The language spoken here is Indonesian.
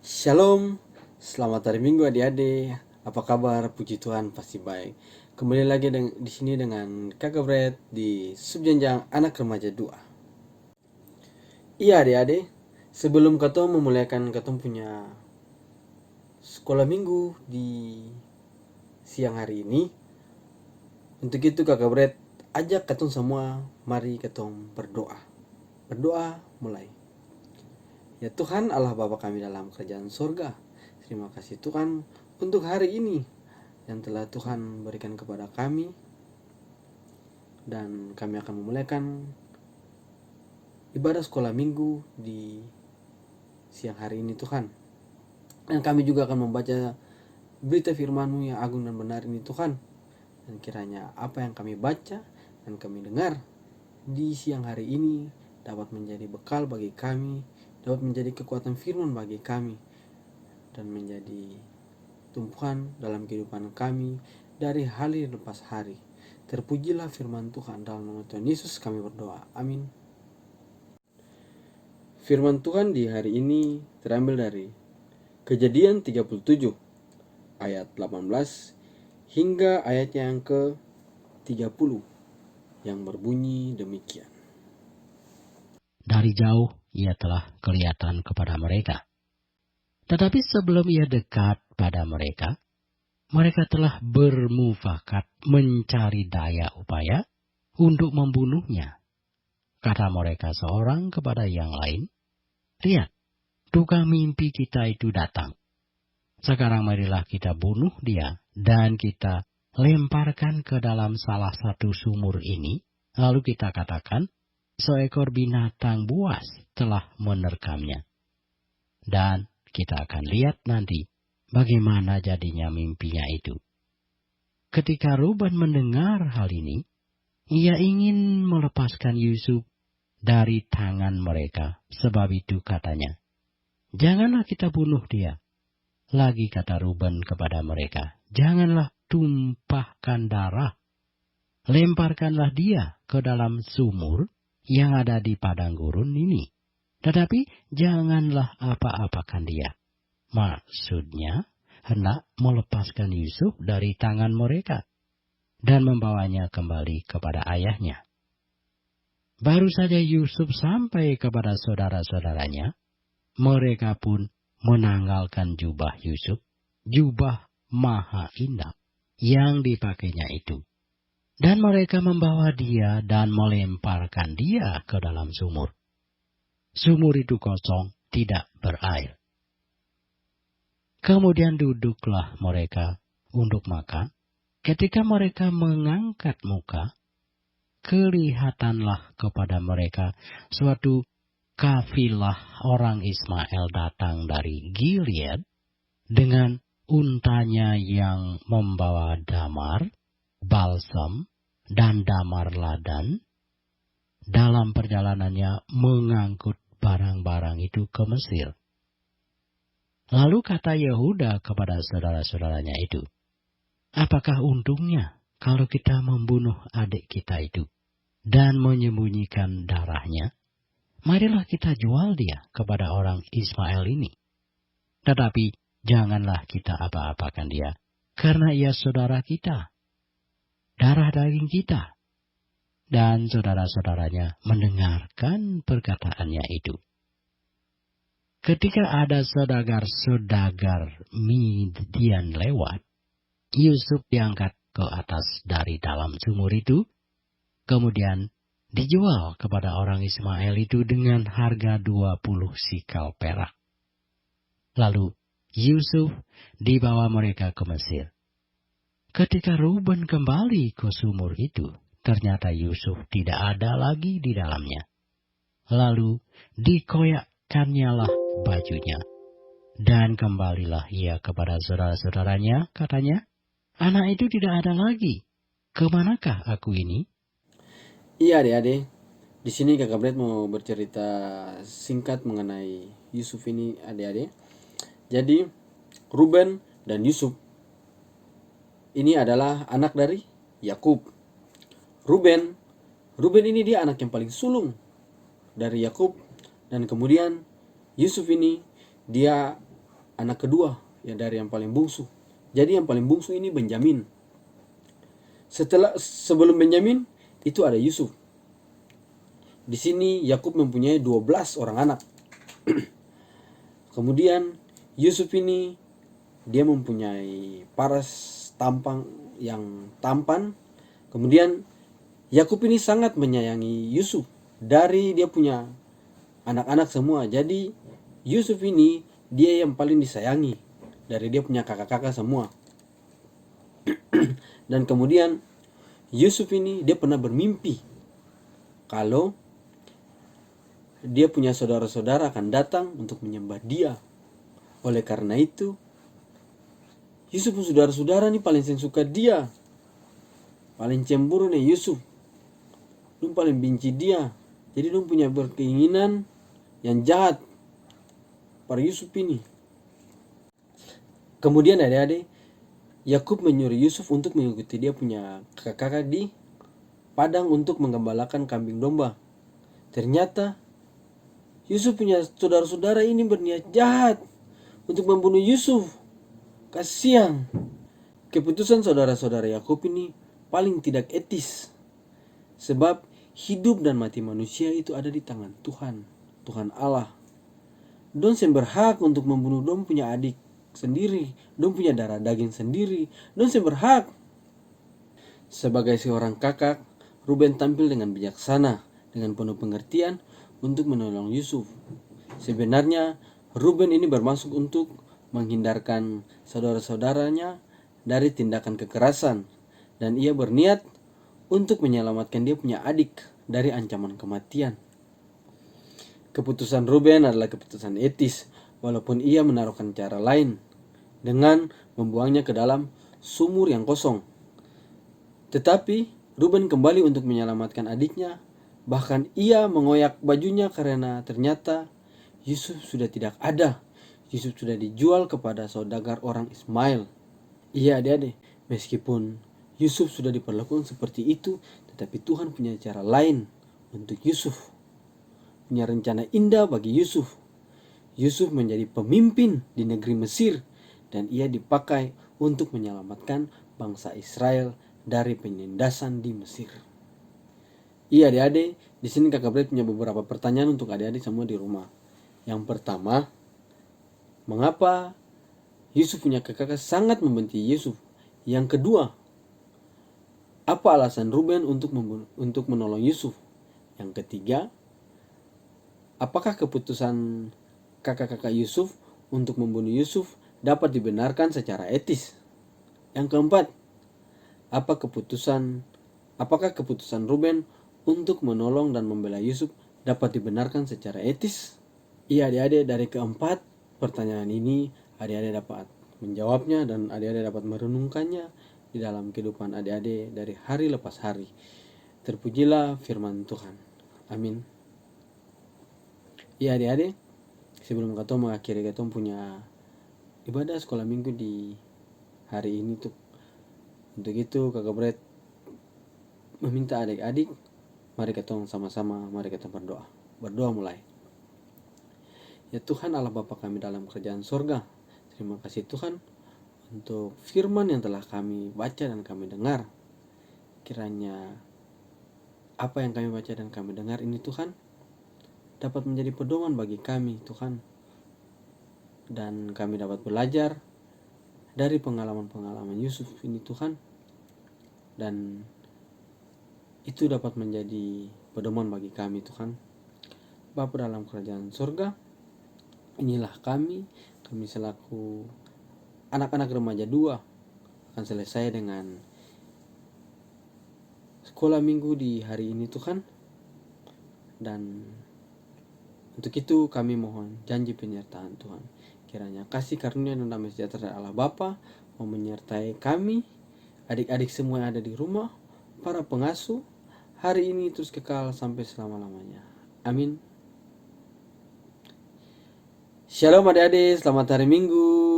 Shalom, selamat hari Minggu adik-adik. Apa kabar? Puji Tuhan pasti baik. Kembali lagi di sini dengan Kakak Bret di Subjenjang Anak Remaja 2. Iya adik-adik, sebelum ketemu memulaikan ketemu punya sekolah minggu di siang hari ini, untuk itu Kakak Bret ajak ketemu semua, mari ketemu berdoa. Berdoa mulai. Ya Tuhan Allah Bapa kami dalam kerajaan surga, terima kasih Tuhan untuk hari ini yang telah Tuhan berikan kepada kami, dan kami akan memulaikan ibadah sekolah minggu di siang hari ini Tuhan. Dan kami juga akan membaca berita firman-Mu yang agung dan benar ini Tuhan. Dan kiranya apa yang kami baca dan kami dengar di siang hari ini dapat menjadi bekal bagi kami, dapat menjadi kekuatan firman bagi kami, dan menjadi tumpuan dalam kehidupan kami dari hari lepas hari. Terpujilah firman Tuhan, dalam nama Tuhan Yesus kami berdoa. Amin. Firman Tuhan di hari ini terambil dari Kejadian 37 ayat 18 hingga ayat yang ke-30 yang berbunyi demikian. Dari jauh ia telah kelihatan kepada mereka. Tetapi sebelum ia dekat pada mereka telah bermufakat mencari daya upaya untuk membunuhnya. Kata mereka seorang kepada yang lain, "Lihat, tukang mimpi kita itu datang. Sekarang marilah kita bunuh dia dan kita lemparkan ke dalam salah satu sumur ini, lalu kita katakan, seekor binatang buas telah menerkamnya. Dan kita akan lihat nanti bagaimana jadinya mimpinya itu." Ketika Ruben mendengar hal ini, ia ingin melepaskan Yusuf dari tangan mereka. Sebab itu katanya, "Janganlah kita bunuh dia." Lagi kata Ruben kepada mereka, "Janganlah tumpahkan darah. Lemparkanlah dia ke dalam sumur yang ada di padang gurun ini. Tetapi janganlah apa-apakan dia." Maksudnya, hendak melepaskan Yusuf dari tangan mereka dan membawanya kembali kepada ayahnya. Baru saja Yusuf sampai kepada saudara-saudaranya, mereka pun menanggalkan jubah Yusuf, jubah maha indah yang dipakainya itu. Dan mereka membawa dia dan melemparkan dia ke dalam sumur. Sumur itu kosong, tidak berair. Kemudian duduklah mereka untuk makan. Ketika mereka mengangkat muka, kelihatanlah kepada mereka suatu kafilah orang Ismail datang dari Gilead dengan untanya yang membawa damar, balsam, dan damar ladan. Dalam perjalanannya mengangkut barang-barang itu ke Mesir. Lalu kata Yehuda kepada saudara-saudaranya itu, "Apakah untungnya kalau kita membunuh adik kita itu dan menyembunyikan darahnya? Marilah kita jual dia kepada orang Ismail ini. Tetapi janganlah kita apa-apakan dia, karena ia saudara kita, darah daging kita." Dan saudara-saudaranya mendengarkan perkataannya itu. Ketika ada saudagar-saudagar Midian lewat, Yusuf diangkat ke atas dari dalam sumur itu, kemudian dijual kepada orang Ismail itu dengan harga 20 sikal perak. Lalu Yusuf dibawa mereka ke Mesir. Ketika Ruben kembali ke sumur itu, ternyata Yusuf tidak ada lagi di dalamnya. Lalu dikoyakkannya lah bajunya, dan kembalilah ia kepada saudara-saudaranya, katanya, "Anak itu tidak ada lagi. Kemanakah aku ini?" Iya adik-adik, di sini Kakak Bret mau bercerita singkat mengenai Yusuf ini adik-adik. Jadi Ruben dan Yusuf ini adalah anak dari Yakub. Ruben ini dia anak yang paling sulung dari Yakub, dan kemudian Yusuf ini dia anak kedua yang dari yang paling bungsu. Jadi yang paling bungsu ini Benyamin. Sebelum Benyamin itu ada Yusuf. Di sini Yakub mempunyai 12 orang anak. Kemudian Yusuf ini dia mempunyai paras tampang yang tampan. Kemudian Yakub ini sangat menyayangi Yusuf dari dia punya anak-anak semua. Jadi Yusuf ini dia yang paling disayangi dari dia punya kakak-kakak semua. Dan kemudian Yusuf ini dia pernah bermimpi kalau dia punya saudara-saudara akan datang untuk menyembah dia. Oleh karena itu Yusuf pun saudara-saudara nih paling suka dia, paling cemburu nih Yusuf, dong paling benci dia. Jadi dong punya berkeinginan yang jahat pada Yusuf ini. Kemudian adik-adik, Yakub menyuruh Yusuf untuk mengikuti dia punya kakak-kakak di padang untuk menggembalakan kambing domba. Ternyata Yusuf punya saudara-saudara ini berniat jahat untuk membunuh Yusuf. Kasihan. Keputusan saudara-saudara Yakub ini paling tidak etis. Sebab hidup dan mati manusia itu ada di tangan Tuhan, Tuhan Allah. Dong yang berhak untuk membunuh dong punya adik sendiri, dong punya darah daging sendiri, dong yang berhak. Sebagai seorang kakak, Ruben tampil dengan bijaksana, dengan penuh pengertian untuk menolong Yusuf. Sebenarnya Ruben ini bermaksud untuk menghindarkan saudara-saudaranya dari tindakan kekerasan, dan ia berniat untuk menyelamatkan dia punya adik dari ancaman kematian. Keputusan Ruben adalah keputusan etis, walaupun ia menaruhkan cara lain dengan membuangnya ke dalam sumur yang kosong. Tetapi Ruben kembali untuk menyelamatkan adiknya. Bahkan ia mengoyak bajunya karena ternyata Yusuf sudah tidak ada. Yusuf sudah dijual kepada saudagar orang Ismail. Iya adik-adik, meskipun Yusuf sudah diperlakukan seperti itu, tetapi Tuhan punya cara lain untuk Yusuf. Punya rencana indah bagi Yusuf. Yusuf menjadi pemimpin di negeri Mesir dan ia dipakai untuk menyelamatkan bangsa Israel dari penindasan di Mesir. Iya adik-adik, di sini Kakak Bret punya beberapa pertanyaan untuk adik-adik semua di rumah. Yang pertama, mengapa Yusuf punya kakak sangat membenci Yusuf? Yang kedua, apa alasan Ruben untuk menolong Yusuf? Yang ketiga, apakah keputusan kakak-kakak Yusuf untuk membunuh Yusuf dapat dibenarkan secara etis? Yang keempat, apakah keputusan Ruben untuk menolong dan membela Yusuf dapat dibenarkan secara etis? Iya adik-adik, dari keempat pertanyaan ini adik-adik dapat menjawabnya dan adik-adik dapat merenungkannya di dalam kehidupan adik-adik dari hari lepas hari. Terpujilah firman Tuhan. Amin. Iya adik-adik, sebelum kita mengakhiri kita punya ibadah sekolah minggu di hari ini tuh. Untuk itu Kakak Bret meminta adik-adik, mari kita sama-sama, mari kita berdoa. Berdoa mulai. Ya Tuhan Allah Bapa kami dalam kerajaan sorga, terima kasih Tuhan untuk firman yang telah kami baca dan kami dengar. Kiranya apa yang kami baca dan kami dengar ini Tuhan dapat menjadi pedoman bagi kami Tuhan, dan kami dapat belajar dari pengalaman-pengalaman Yusuf ini Tuhan, dan itu dapat menjadi pedoman bagi kami Tuhan. Bapa dalam kerajaan surga, inilah kami selaku anak-anak remaja 2 akan selesai dengan sekolah minggu di hari ini Tuhan. Dan untuk itu kami mohon janji penyertaan Tuhan. Kiranya kasih karunia dan damai sejahtera dari Allah Bapa mau menyertai kami, adik-adik semua yang ada di rumah, para pengasuh, hari ini terus kekal sampai selama-lamanya. Amin. Shalom adik-adik, selamat hari Minggu.